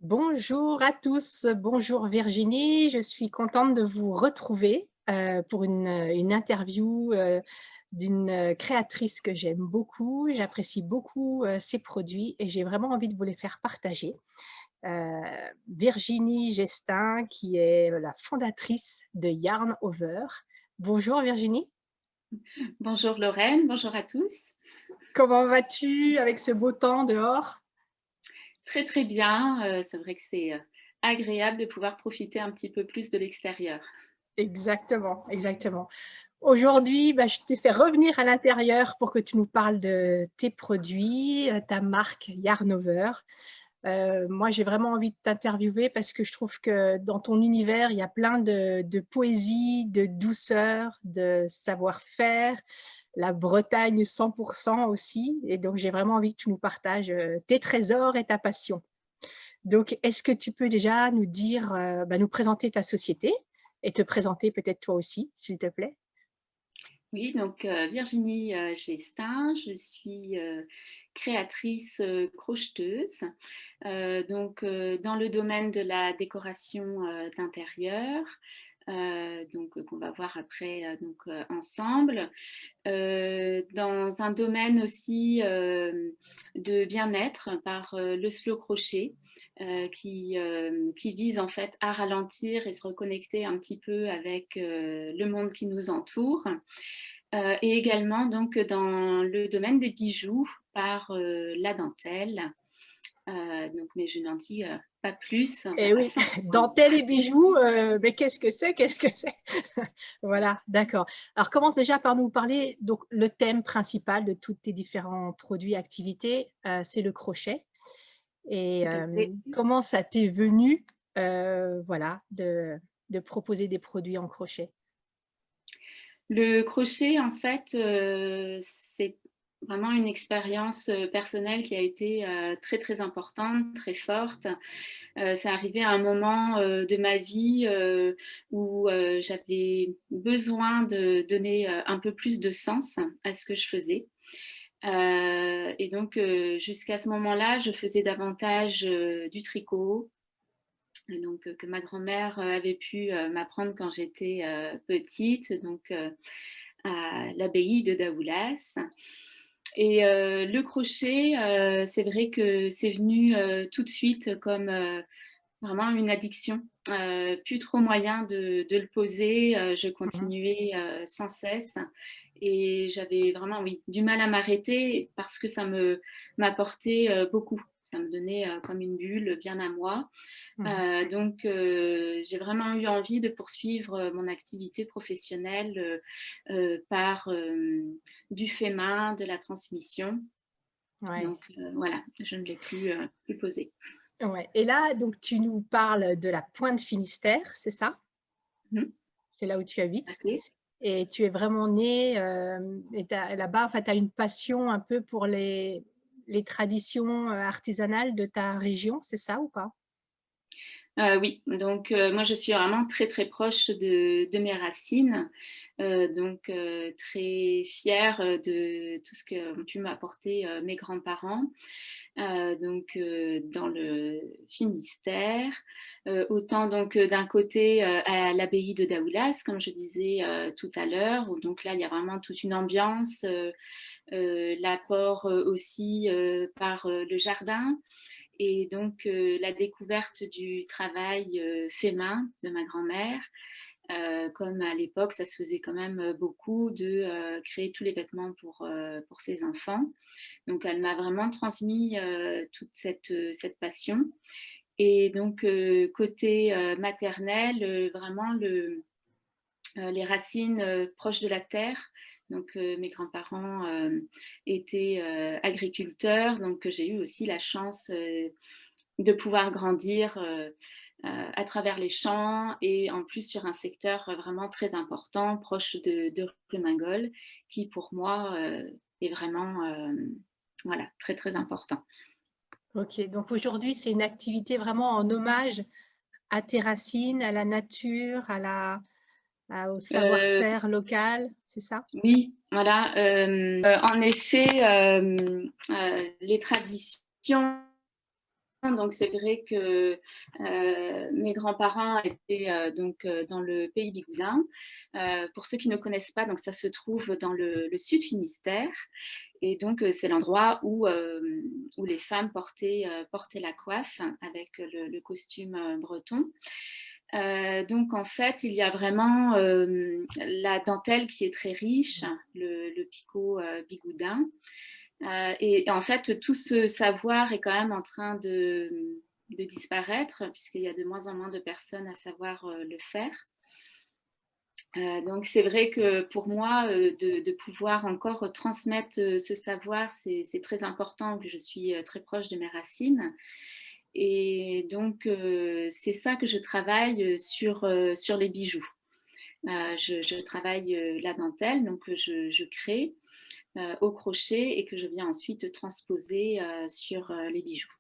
Bonjour à tous, bonjour Virginie, je suis contente de vous retrouver pour une interview d'une créatrice que j'aime beaucoup. J'apprécie beaucoup ses produits et j'ai vraiment envie de vous les faire partager. Virginie Gestin, qui est la fondatrice de Yarn Over. Bonjour Virginie. Bonjour Lorraine, bonjour à tous. Comment vas-tu avec ce beau temps dehors? Très très bien, c'est vrai que c'est agréable de pouvoir profiter un petit peu plus de l'extérieur. Exactement, exactement. Aujourd'hui, bah, je t'ai fait revenir à l'intérieur pour que tu nous parles de tes produits, ta marque Yarnover. Moi, j'ai vraiment envie de t'interviewer parce que je trouve que dans ton univers, il y a plein de poésie, de douceur, de savoir-faire, la Bretagne 100% aussi. Et donc, j'ai vraiment envie que tu nous partages tes trésors et ta passion. Donc, est-ce que tu peux déjà nous dire, bah, nous présenter ta société et te présenter peut-être toi aussi, s'il te plaît? Oui, donc Virginie Gestin, je suis créatrice crocheteuse, dans le domaine de la décoration d'intérieur, qu'on va voir après ensemble. Dans un domaine aussi de bien-être par le slow crochet qui vise en fait à ralentir et se reconnecter un petit peu avec le monde qui nous entoure. Et également donc dans le domaine des bijoux par la dentelle. Mais je n'en dis pas plus, on Eh verra oui, ça ensemble. dentelle et bijoux, mais qu'est-ce que c'est? Qu'est-ce que c'est? Voilà, d'accord. Alors, commence déjà par nous parler. Donc, le thème principal de tous tes différents produits, activités, c'est le crochet. Et Tout à fait. comment ça t'est venu, voilà, de proposer des produits en crochet? Le crochet, en fait, c'est vraiment une expérience personnelle qui a été très très importante, très forte. C'est arrivé à un moment de ma vie où j'avais besoin de donner un peu plus de sens à ce que je faisais. Jusqu'à ce moment-là, je faisais davantage du tricot, que ma grand-mère avait pu m'apprendre quand j'étais petite, à l'abbaye de Daoulas. Et le crochet, c'est vrai que c'est venu tout de suite comme vraiment une addiction. Plus trop moyen de le poser. Je Mmh. continuais sans cesse. Et j'avais vraiment, oui, du mal à m'arrêter parce que ça m'apportait beaucoup. Ça me donnait comme une bulle bien à moi. Mmh. J'ai vraiment eu envie de poursuivre mon activité professionnelle par du fait main, de la transmission. Ouais, Voilà, je ne l'ai plus posé. ouais. Et là, donc, tu nous parles de la Pointe Finistère, c'est ça? Mhm, C'est là où tu tout à habites? fait. Et tu es vraiment née, et là-bas, enfin, tu as une passion un peu pour les traditions artisanales de ta région, c'est ça ou pas? Oui, moi je suis vraiment très très proche de mes racines, très fière de tout ce qu'ont pu m'apporter mes grands-parents, dans le Finistère, autant d'un côté à l'abbaye de Daoulas, comme je disais tout à l'heure, où donc là il y a vraiment toute une ambiance, l'apport aussi par le jardin. Et la découverte du travail fait main de ma grand-mère, comme à l'époque, ça se faisait quand même beaucoup de créer tous les vêtements pour ses enfants. Donc, elle m'a vraiment transmis toute cette passion. Et côté maternel, vraiment les racines proches de la terre. Mes grands-parents étaient agriculteurs, donc j'ai eu aussi la chance de pouvoir grandir à travers les champs et en plus sur un secteur vraiment très important, proche de Rumingol, qui pour moi est vraiment voilà, très très important. Ok, donc aujourd'hui, c'est une activité vraiment en hommage à tes racines, à la nature, au Euh, savoir-faire local, c'est ça? oui, voilà. En effet, les traditions Donc c'est vrai que mes grands-parents étaient dans le pays bigoudin. Pour ceux qui ne connaissent pas, donc ça se trouve dans le sud Finistère. Et donc c'est l'endroit où les femmes portaient la coiffe avec le costume breton. Donc en fait, il y a vraiment la dentelle qui est très riche, le picot bigoudin. Et en fait, tout ce savoir est quand même en train de disparaître, puisqu'il y a de moins en moins de personnes à savoir le faire. Donc c'est vrai que pour moi, de pouvoir encore transmettre ce savoir, c'est très important, que je suis très proche de mes racines. Et donc c'est ça que je travaille sur les bijoux. Je travaille la dentelle, donc je crée au crochet et que je viens ensuite transposer sur les bijoux.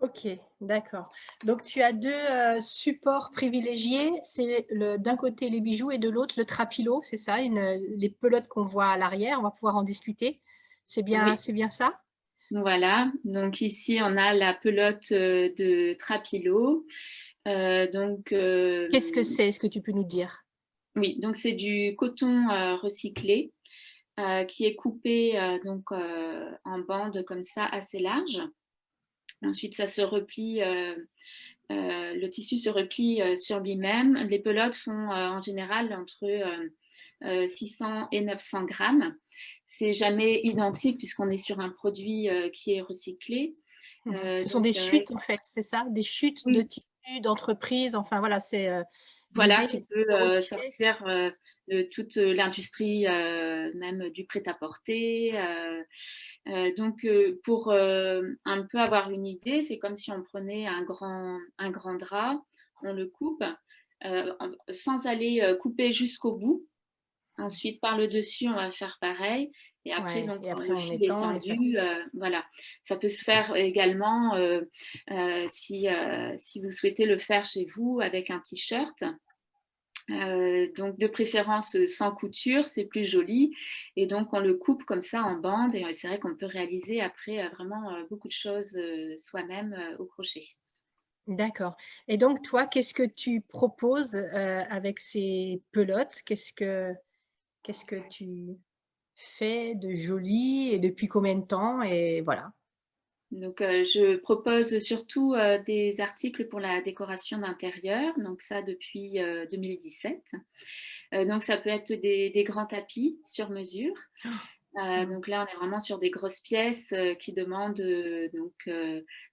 Ok, d'accord. Donc, tu as deux supports privilégiés. C'est d'un côté les bijoux et de l'autre le trapilo, c'est ça, les pelotes qu'on voit à l'arrière. On va pouvoir en discuter. C'est Oui, bien ça? voilà. Donc ici, on a la pelote de Trapilo. Qu'est-ce que c'est? Est-ce que tu peux nous dire? Oui, donc c'est du coton recyclé qui est coupé en bandes comme ça assez larges. Ensuite, ça se replie, le tissu se replie sur lui-même. Les pelotes font en général entre 600 et 900 grammes. C'est jamais identique puisqu'on est sur un produit qui est recyclé. Ce sont Donc des c'est vrai. chutes, en fait, c'est ça? Des chutes de Oui, tissus, d'entreprises. Enfin, voilà, c'est voilà, l'idée qui peut de recréer. sortir de toute l'industrie, même du prêt-à-porter. Donc, pour un peu avoir une idée, c'est comme si on prenait un grand drap, on le coupe sans aller couper jusqu'au bout. Ensuite, par le dessus, on va faire pareil. Et après, Ouais, donc, et après, le on fil est étend et ça tendu. fait. Voilà. Ça peut se faire également si vous souhaitez le faire chez vous avec un t-shirt. Donc de préférence sans couture, c'est plus joli. Et donc on le coupe comme ça en bande. Et c'est vrai qu'on peut réaliser après vraiment beaucoup de choses soi-même au crochet. D'accord. Et donc, toi, qu'est-ce que tu proposes avec ces pelotes? Qu'est-ce que tu fais de joli et depuis combien de temps? Et voilà. Donc je propose surtout des articles pour la décoration d'intérieur. Donc ça depuis 2017. Donc ça peut être des grands tapis sur mesure. Mm. Donc là, on est vraiment sur des grosses pièces qui demandent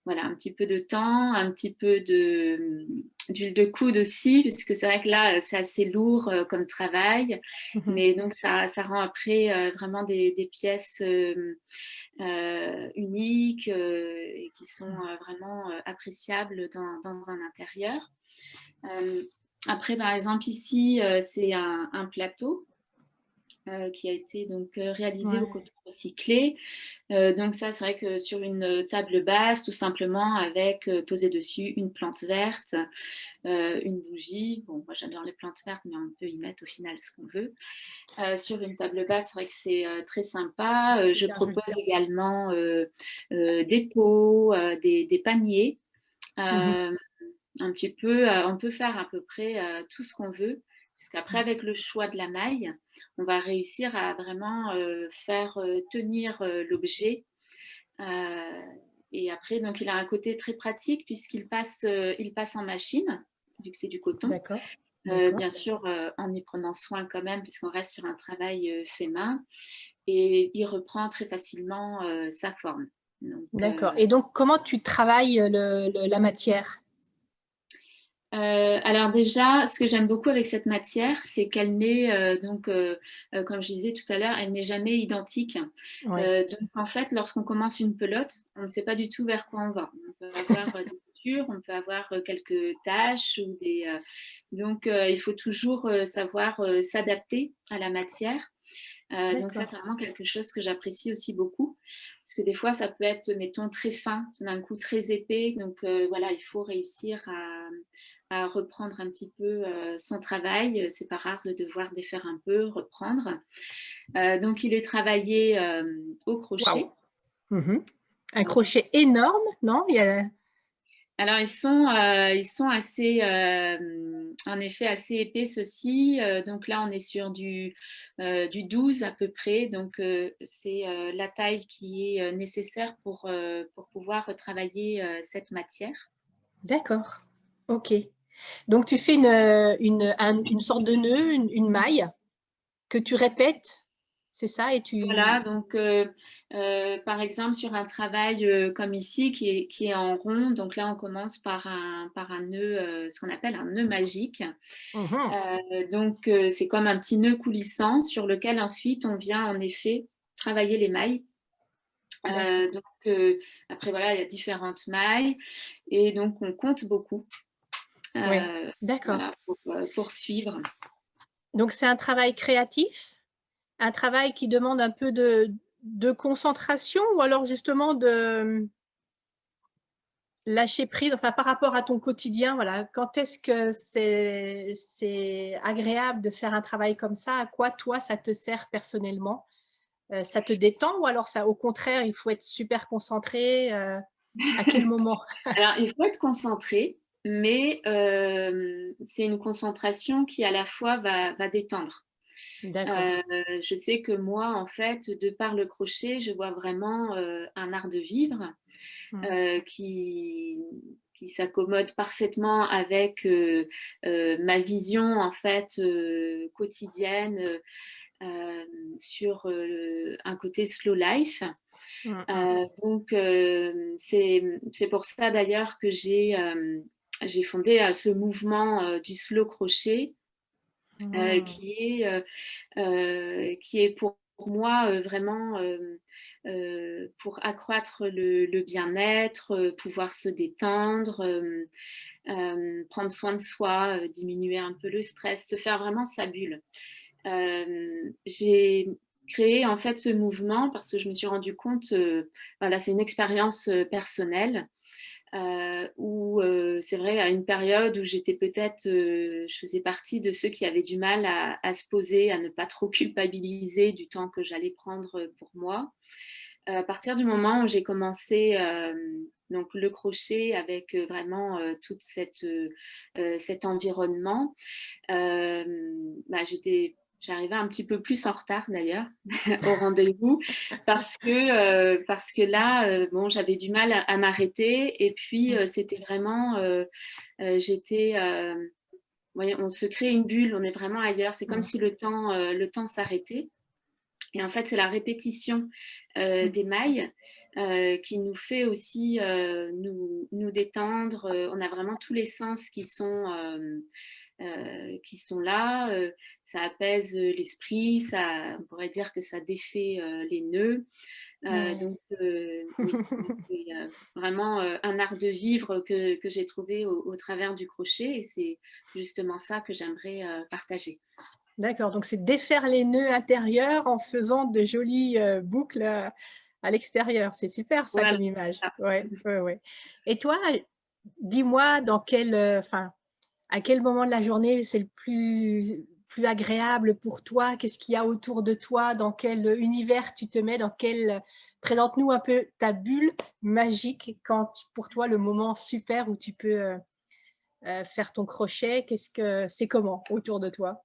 voilà, un petit peu de temps, un petit peu d'huile de coude aussi, puisque c'est vrai que là, c'est assez lourd comme travail. Mhm. Mais donc, ça rend après vraiment des pièces uniques et qui sont vraiment appréciables dans un intérieur. Euh, Après, par exemple, ici, c'est un plateau qui a été donc réalisé au Ouais. coton recyclé. Donc ça, c'est vrai que sur une table basse, tout simplement, avec posé dessus une plante verte, une bougie. Bon, moi j'adore les plantes vertes, mais on peut y mettre au final ce qu'on veut. Sur une table basse, c'est vrai que c'est très sympa. Je Super joli. propose également des pots, des paniers. Mhm. Euh, un petit peu, on peut faire à peu près tout ce qu'on veut, puisqu'après, avec le choix de la maille, on va réussir à vraiment faire tenir l'objet. Euh, et après, donc, il a un côté très pratique puisqu'il passe en machine, vu que c'est du coton. D'accord. D'accord. Bien sûr, en y prenant soin quand même, puisqu'on reste sur un travail fait main. Et il reprend très facilement sa forme. Donc, D'accord. Et donc, comment tu travailles la matière? alors déjà, ce que j'aime beaucoup avec cette matière, c'est qu'elle n'est comme je disais tout à l'heure, elle n'est jamais identique. Oui. Donc en fait, lorsqu'on commence une pelote, on ne sait pas du tout vers quoi on va. On peut avoir des coutures, on peut avoir quelques taches ou donc il faut toujours savoir s'adapter à la matière. Donc ça, D'accord. c'est vraiment quelque chose que j'apprécie aussi beaucoup. Parce que des fois, ça peut être, mettons, très fin, tout d'un coup très épais. Donc voilà, il faut réussir à reprendre un petit peu son travail. C'est pas rare de devoir défaire un peu, reprendre. Donc il est travaillé au Waouh. crochet. Mhm. Un Donc, crochet énorme, non? Il y a... Alors, ils sont assez, en effet, assez épais, ceux-ci. Donc là, on est sur du 12 à peu près. Donc, c'est la taille qui est nécessaire pour pouvoir travailler cette matière. D'accord. OK. Donc, tu fais une sorte de nœud, une maille que tu répètes, c'est ça? Et Voilà, tu... donc par exemple sur un travail comme ici qui est en rond, donc là on commence par un nœud, ce qu'on appelle un nœud magique. Mhm. Donc c'est comme un petit nœud coulissant sur lequel ensuite on vient en effet travailler les mailles. D'accord. Donc après voilà, il y a différentes mailles et donc on compte beaucoup. Oui, euh, d'accord. voilà, pour suivre. Donc, c'est un travail créatif, un travail qui demande un peu de concentration ou alors justement de lâcher prise, enfin par rapport à ton quotidien, voilà. Quand est-ce que c'est agréable de faire un travail comme ça? À quoi toi ça te sert personnellement? Ça te détend ou alors ça, au contraire, il faut être super concentré? À quel moment? Alors, il faut être concentré, mais c'est une concentration qui à la fois va détendre. D'accord. Euh, je sais que moi, en fait, de par le crochet, je vois vraiment un art de vivre Mm. euh, qui, qui s'accommode parfaitement avec ma vision, en fait, quotidienne sur un côté slow life. Mm, mm. Donc, c'est pour ça d'ailleurs que j'ai fondé ce mouvement du slow crochet Mm. qui est pour moi vraiment pour accroître le bien-être, pouvoir se détendre, prendre soin de soi, diminuer un peu le stress, se faire vraiment sa bulle. J'ai créé en fait ce mouvement parce que je me suis rendu compte, voilà, c'est une expérience personnelle où c'est vrai à une période où j'étais peut-être, je faisais partie de ceux qui avaient du mal à se poser, à ne pas trop culpabiliser du temps que j'allais prendre pour moi. À partir du moment où j'ai commencé donc le crochet avec vraiment cet environnement, j'arrivais un petit peu plus en retard d'ailleurs au rendez-vous parce que là, bon, j'avais du mal à m'arrêter et puis Mm. c'était vraiment, j'étais, voyez, on se crée une bulle, on est vraiment ailleurs. C'est comme Mm. si le temps s'arrêtait. Et en fait, c'est la répétition Mm. des mailles qui nous fait aussi nous détendre. On a vraiment tous les sens qui sont là. Ça apaise l'esprit, on pourrait dire que ça défait les nœuds. Ouais. Donc, oui, c'est vraiment un art de vivre que j'ai trouvé au travers du crochet et c'est justement ça que j'aimerais partager. D'accord, donc c'est défaire les nœuds intérieurs en faisant de jolies boucles à l'extérieur. C'est super ça Voilà. comme image. Ouais, ouais, ouais. Et toi, dis-moi dans quel, enfin, à quel moment de la journée c'est le plus agréable pour toi? Qu'est-ce qu'il y a autour de toi? Dans quel univers tu te mets? Présente-nous un peu ta bulle magique quand pour toi le moment super où tu peux faire ton crochet. Qu'est-ce que c'est comment autour de toi?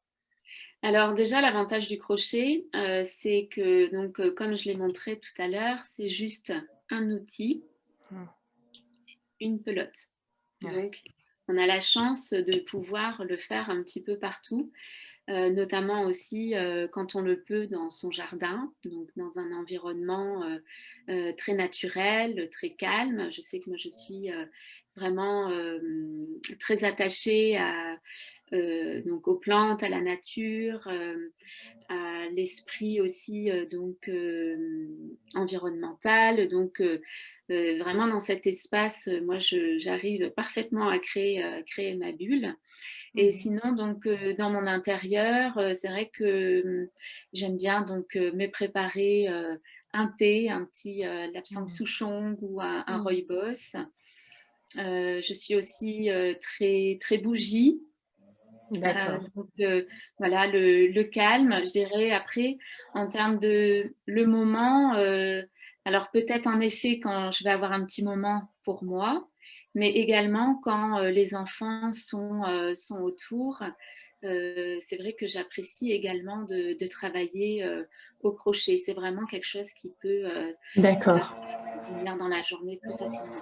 Alors déjà, l'avantage du crochet, c'est que, donc, comme je l'ai montré tout à l'heure, c'est juste un outil, Mm. une pelote. Ouais. Donc, on a la chance de pouvoir le faire un petit peu partout, notamment aussi quand on le peut dans son jardin, donc dans un environnement très naturel, très calme. Je sais que moi, je suis vraiment très attachée donc aux plantes, à la nature, à l'esprit aussi donc environnemental. Donc vraiment dans cet espace, moi j'arrive parfaitement à créer ma bulle. Et Mhm. sinon donc dans mon intérieur, c'est vrai que j'aime bien donc me préparer un thé, un petit lapsang Mhm. souchong ou un Mhm. rooibos. Je suis aussi très très bougie. D'accord. Donc voilà, le calme, je dirais. Après, en termes de le moment, alors peut-être en effet quand je vais avoir un petit moment pour moi, mais également quand les enfants sont autour. C'est vrai que j'apprécie également de travailler au crochet. C'est vraiment quelque chose qui peut D'accord. venir dans la journée très facilement.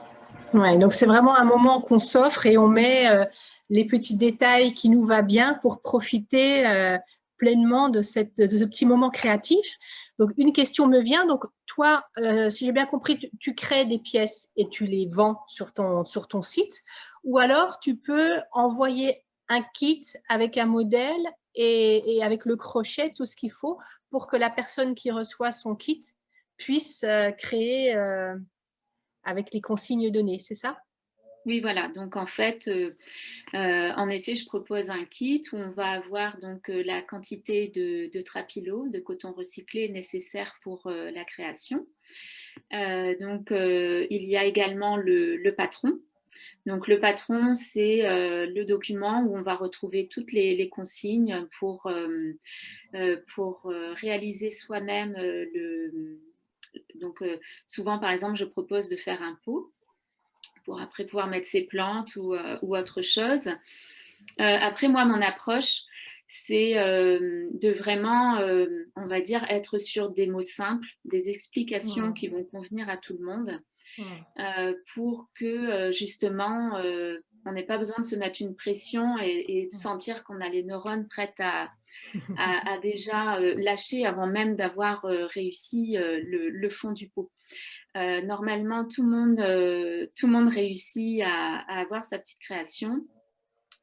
Ouais, donc c'est vraiment un moment qu'on s'offre et on met les petits détails qui nous va bien pour profiter pleinement de ce petit moment créatif. Donc une question me vient. Donc toi, si j'ai bien compris, tu crées des pièces et tu les vends sur ton site, ou alors tu peux envoyer un kit avec un modèle et avec le crochet, tout ce qu'il faut pour que la personne qui reçoit son kit puisse créer avec les consignes données, c'est ça? Oui, voilà. Donc, en fait, en effet, je propose un kit où on va avoir donc la quantité de trapilo, de coton recyclé nécessaire pour la création. Donc, il y a également le patron. Donc, le patron, c'est le document où on va retrouver toutes les consignes pour réaliser soi-même Donc, souvent, par exemple, je propose de faire un pot pour après pouvoir mettre ses plantes ou autre chose. Après, moi, mon approche, c'est de vraiment, on va dire, être sur des mots simples, des explications qui vont convenir à tout le monde, pour que justement, on n'ait pas besoin de se mettre une pression et de sentir qu'on a les neurones prêtes à déjà lâcher avant même d'avoir réussi le fond du pot. Normalement, tout le monde réussit à avoir sa petite création.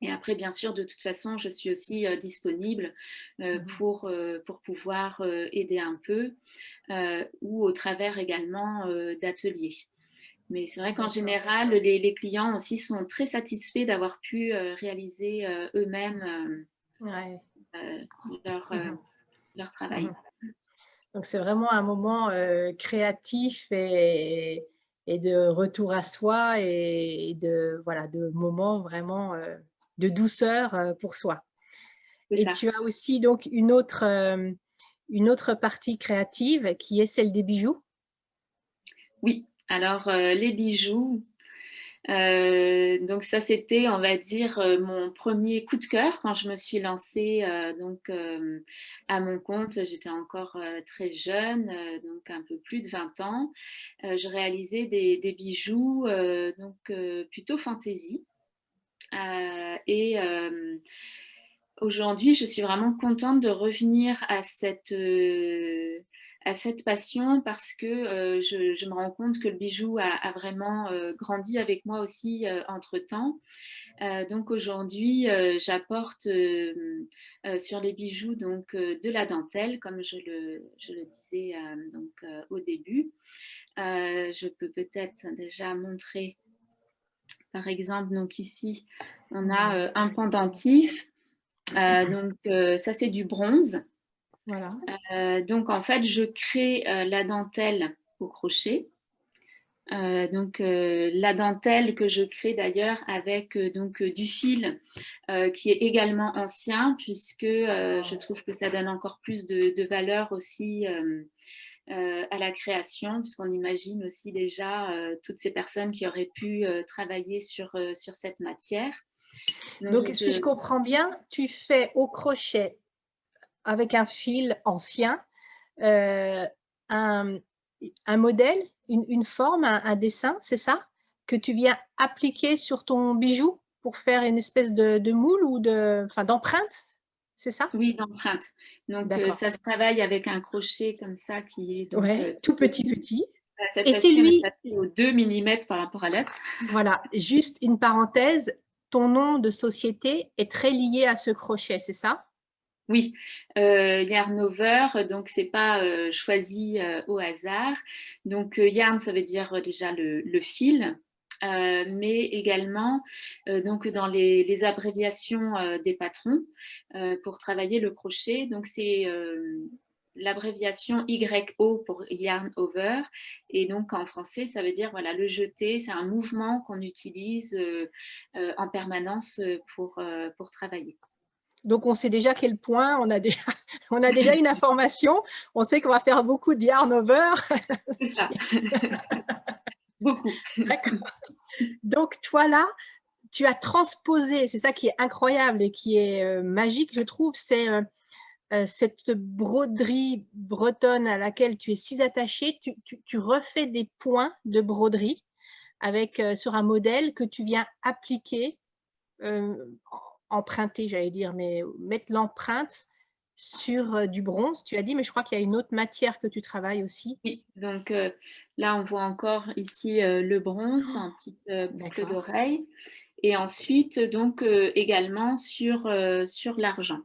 Et après, bien sûr, de toute façon, je suis aussi disponible pour pouvoir aider un peu ou au travers également d'ateliers. Mais c'est vrai qu'en général, les clients aussi sont très satisfaits d'avoir pu réaliser eux-mêmes Ouais. euh, leur, leur travail. Mhm. Donc, c'est vraiment un moment créatif et de retour à soi et voilà, de moments vraiment de douceur pour soi. C'est Et ça. tu as aussi donc une autre partie créative qui est celle des bijoux. Oui, alors les bijoux, donc ça, c'était, on va dire, mon premier coup de cœur quand je me suis lancée à mon compte. J'étais encore très jeune, donc un peu plus de 20 ans. Je réalisais des bijoux plutôt fantaisie. Et aujourd'hui, je suis vraiment contente de revenir à cette passion parce que je me rends compte que le bijou a vraiment grandi avec moi aussi entre-temps. Donc aujourd'hui, j'apporte sur les bijoux de la dentelle, comme je le disais au début. Je peux peut-être déjà montrer, par exemple, donc ici, on a un pendentif. Ça, c'est du bronze. Voilà. Donc, en fait, je crée la dentelle au crochet. La dentelle que je crée d'ailleurs avec du fil qui est également ancien, puisque je trouve que ça donne encore plus de valeur aussi à la création, puisqu'on imagine aussi déjà toutes ces personnes qui auraient pu travailler sur cette matière. Donc, si je comprends bien, tu fais au crochet avec un fil ancien euh, un, un modèle, une forme, un dessin, c'est ça? Que tu viens appliquer sur ton bijou pour faire une espèce de moule ou d'empreinte, c'est ça? Oui, d'empreinte. Donc, D'accord. ça se travaille avec un crochet comme ça qui est Ouais, tout tout petit, petit. petit. Cette Et c'est fois-ci, on est lui, passé aux 2 millimètres par rapport à l'autre. voilà, juste une parenthèse, ton nom de société est très lié à ce crochet, c'est ça? Oui, Yarn Over, donc c'est pas choisi au hasard. Donc, yarn, ça veut dire déjà le fil. Mais également dans les abréviations des patrons pour travailler le crochet. Donc c'est l'abréviation YO pour yarn over et donc en français ça veut dire voilà le jeter, c'est un mouvement qu'on utilise en permanence pour travailler. Donc, on sait déjà quel point, on a déjà une information, on sait qu'on va faire beaucoup de yarn over. C'est ça. beaucoup. D'accord. Donc, toi, là, tu as transposé, c'est ça qui est incroyable et qui est magique, je trouve, c'est cette broderie bretonne à laquelle tu es si attachée. Tu refais des points de broderie avec, sur un modèle que tu viens appliquer, euh, emprunter, j'allais dire, mais mettre l'empreinte sur du bronze, tu as dit, mais je crois qu'il y a une autre matière que tu travailles aussi. Oui, donc là, on voit encore ici le bronze en petite boucle D'accord. d'oreille. Et ensuite, donc également sur l'argent.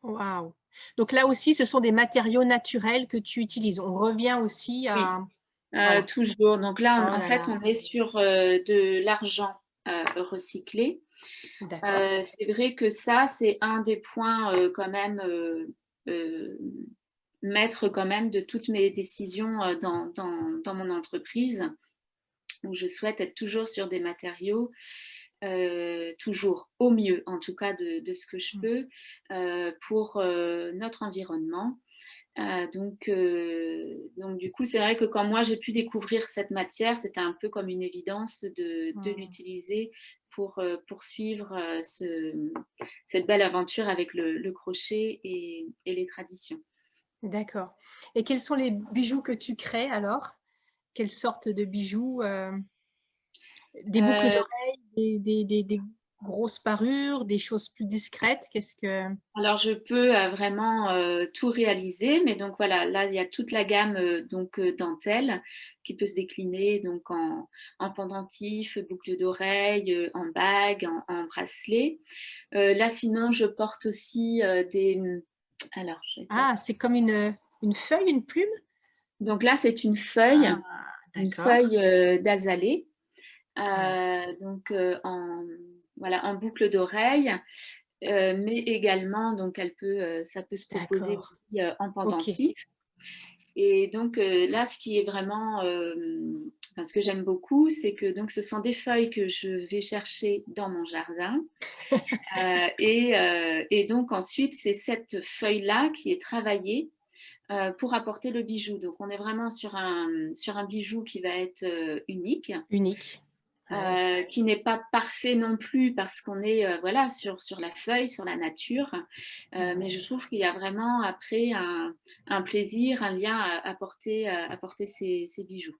Waouh! Donc là aussi, ce sont des matériaux naturels que tu utilises. On revient aussi Oui, à… Voilà. toujours. Donc là, Oh en là fait, là. on est sur de l'argent recyclé. D'accord. C'est vrai que ça, c'est un des points quand même euh, maître quand même de toutes mes décisions dans mon entreprise, où je souhaite être toujours sur des matériaux, toujours au mieux, en tout cas de ce que je peux, pour notre environnement. Donc du coup, c'est vrai que quand moi j'ai pu découvrir cette matière, c'était un peu comme une évidence de Hmm. l'utiliser pour poursuivre cette belle aventure avec le crochet et les traditions. D'accord. Et quels sont les bijoux que tu crées alors? Quelle sorte de bijoux? Des boucles Euh, d'oreilles, des grosses parures, des choses plus discrètes? Qu'est-ce que… alors je peux vraiment tout réaliser, mais donc voilà, là il y a toute la gamme donc dentelle qui peut se décliner donc en pendentif, boucle d'oreille, en bague, en bracelet. Là sinon je porte aussi des alors je vais Ah, c'est comme une feuille, une plume? donc là c'est Ah, une d'accord. feuille d'azalée, Ouais. donc en voilà en boucle d'oreille. Mais également, donc ça peut se proposer D'accord. aussi en Ok. pendentif. Et donc là, ce qui est vraiment, enfin, ce que j'aime beaucoup, c'est que donc ce sont des feuilles que je vais chercher dans mon jardin. Et donc ensuite, c'est cette feuille-là qui est travaillée pour apporter le bijou. Donc on est vraiment sur un bijou qui va être unique. Unique. Ouais. Qui n'est pas parfait non plus parce qu'on est voilà, sur la feuille, sur la nature. Mais je Ouais. trouve qu'il y a vraiment après un plaisir, un lien à porter ces bijoux.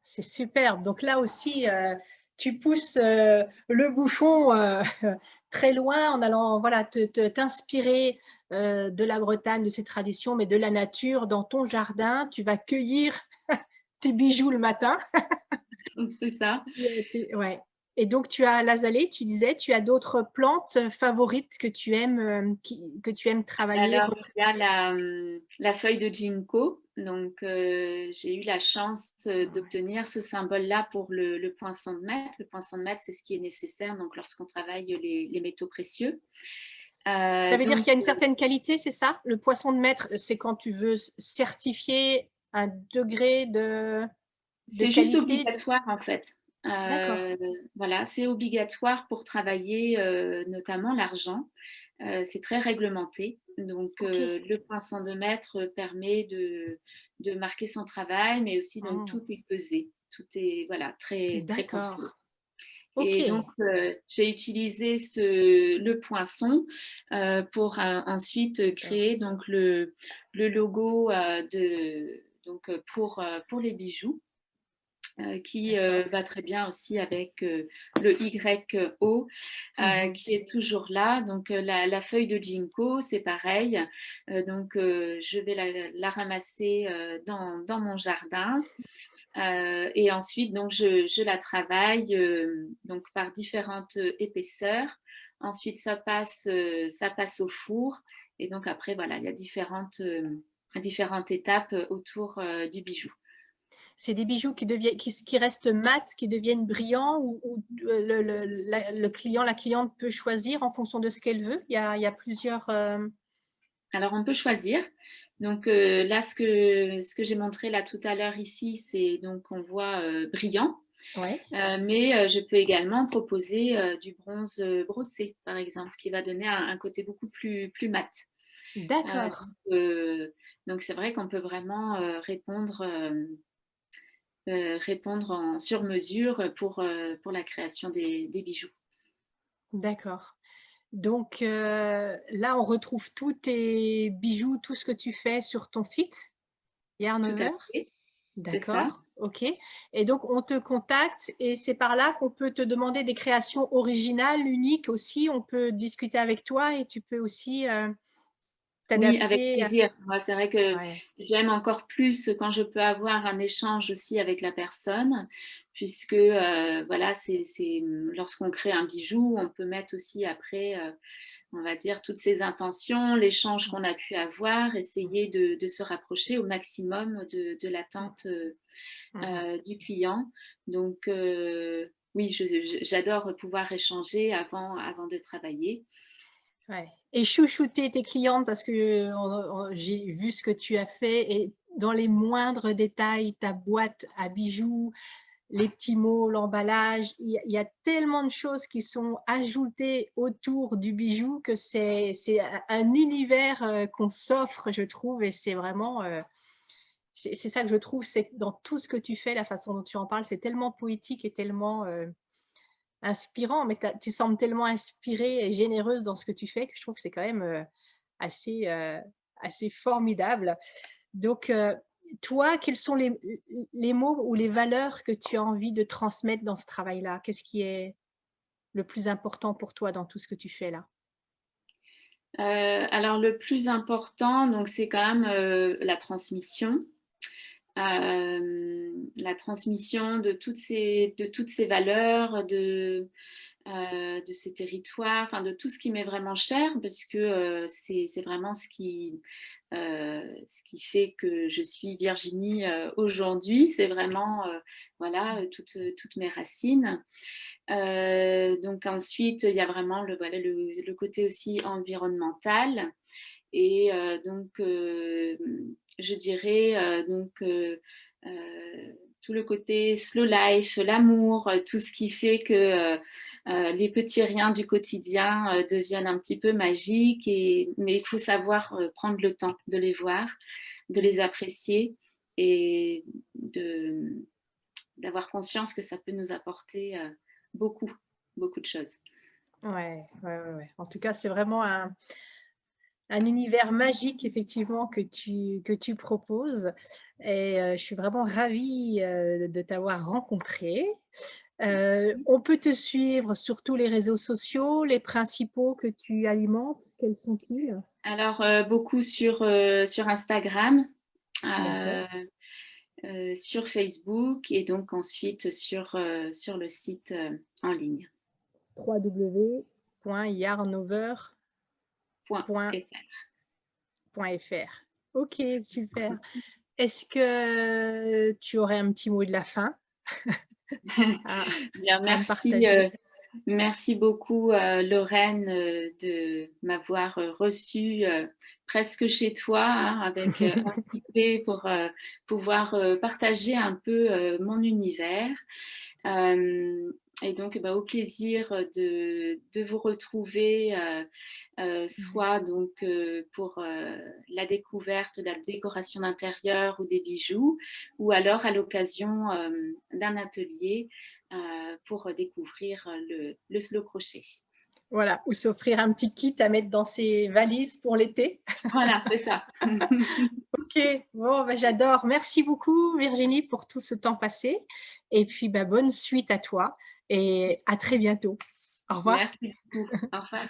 C'est superbe. Donc là aussi, tu pousses le bouchon très loin en allant voilà, t'inspirer de la Bretagne, de ses traditions, mais de la nature dans ton jardin. Tu vas cueillir tes bijoux le matin. C'est ça. Ouais. Et donc, tu as l'azalée, tu disais, tu as d'autres plantes favorites que tu aimes, que tu aimes travailler. Alors, il y a la feuille de ginkgo. Donc, j'ai eu la chance d'obtenir ce symbole-là pour le poinçon de maître. Le poinçon de maître, c'est ce qui est nécessaire donc, lorsqu'on travaille les métaux précieux. Ça veut dire Donc, qu'il y a une certaine qualité, c'est ça? Le poisson de maître, c'est quand tu veux certifier un degré de c'est juste qualité. obligatoire en fait. D'accord. Euh, voilà, c'est obligatoire pour travailler notamment l'argent. C'est très réglementé. Donc, Ok. le poinçon de maître permet de marquer son travail, mais aussi donc Hmm. tout est pesé, tout est voilà très très contrôlé. D'accord. Ok. Et donc, j'ai utilisé le poinçon pour ensuite Super. créer donc le logo pour les bijoux qui D'accord. va très bien aussi avec le YO Mhm. qui est toujours là. Donc la feuille de ginkgo, c'est pareil. Je vais la ramasser dans mon jardin. Et ensuite, donc, je la travaille donc, par différentes épaisseurs. Ensuite, ça passe au four. Et donc après, voilà, il y a différentes étapes autour du bijou. C'est des bijoux qui deviennent, qui restent mat, qui deviennent brillants, ou le client, la cliente peut choisir en fonction de ce qu'elle veut. Il y a plusieurs. Alors, on peut choisir. Donc là, ce que j'ai montré là tout à l'heure ici, c'est donc on voit brillant. Ouais. Mais je peux également proposer du bronze brossé, par exemple, qui va donner un côté beaucoup plus mat. Euh, D'accord. donc, euh, donc c'est vrai qu'on peut vraiment répondre répondre sur mesure pour la création des bijoux. D'accord. Donc là, on retrouve tous tes bijoux, tout ce que tu fais sur ton site, Tout à Yarnover? fait, c'est ça. D'accord, OK, et donc on te contacte et c'est par là qu'on peut te demander des créations originales, uniques aussi? On peut discuter avec toi et tu peux aussi, Oui, avec t'adapter à plaisir. Moi, c'est vrai que ouais. j'aime encore plus quand je peux avoir un échange aussi avec la personne, puisque, voilà, lorsqu'on crée un bijou, on peut mettre aussi après, on va dire, toutes ses intentions, l'échange qu'on a pu avoir, Mmh. essayer de se rapprocher au maximum de Mmh. l'attente, Mmh. du client. Donc, oui, j'adore pouvoir échanger avant de travailler. Ouais, et chouchouter tes clientes parce que j'ai vu ce que tu as fait et dans les moindres détails, ta boîte à bijoux, les petits mots, l'emballage, il y a tellement de choses qui sont ajoutées autour du bijou que c'est un univers, qu'on s'offre, je trouve, et c'est vraiment, c'est ça que je trouve, c'est que dans tout ce que tu fais, la façon dont tu en parles, c'est tellement poétique et tellement, inspirant, mais tu sembles tellement inspirée et généreuse dans ce que tu fais que je trouve que c'est quand même, assez, assez formidable. Donc, toi, quels sont les mots ou les valeurs que tu as envie de transmettre dans ce travail-là? Qu'est-ce qui est le plus important pour toi dans tout ce que tu fais là? Alors le plus important, donc c'est quand même, la transmission. La transmission de toutes ces valeurs, de ces territoires, enfin de tout ce qui m'est vraiment cher, parce que c'est vraiment ce qui fait que je suis Virginie aujourd'hui. C'est vraiment voilà, toutes mes racines. Donc ensuite, il y a vraiment voilà, le côté aussi environnemental. Et donc, je dirais tout le côté slow life, l'amour, tout ce qui fait que les petits riens du quotidien deviennent un petit peu magiques. Mais il faut savoir prendre le temps de les voir, de les apprécier et d'avoir conscience que ça peut nous apporter beaucoup, beaucoup de choses. Ouais, ouais, ouais, ouais. En tout cas, c'est vraiment un univers magique effectivement que tu proposes, et je suis vraiment ravie, de t'avoir rencontré. Merci. On peut te suivre sur tous les réseaux sociaux, les principaux que tu alimentes, quels sont-ils? Alors, beaucoup sur Instagram, D'accord. euh, sur Facebook et donc ensuite sur le site en ligne. www.yarnover.fr. Point .fr. OK, super. Est-ce que tu aurais un petit mot de la fin à Bien, à merci, partager? merci beaucoup Lorraine de m'avoir reçue presque chez toi, hein, avec un petit thé pour pouvoir partager un peu mon univers. Et donc, bah, au plaisir de vous retrouver, Ouais. soit donc pour la découverte de la décoration d'intérieur ou des bijoux, ou alors à l'occasion d'un atelier pour découvrir le slow crochet. Voilà, ou s'offrir un petit kit à mettre dans ses valises pour l'été. Voilà, c'est ça. OK, bon, bah, j'adore. Merci beaucoup Virginie pour tout ce temps passé, et puis, bah, bonne suite à toi et à très bientôt. Au revoir. Merci beaucoup. Au revoir.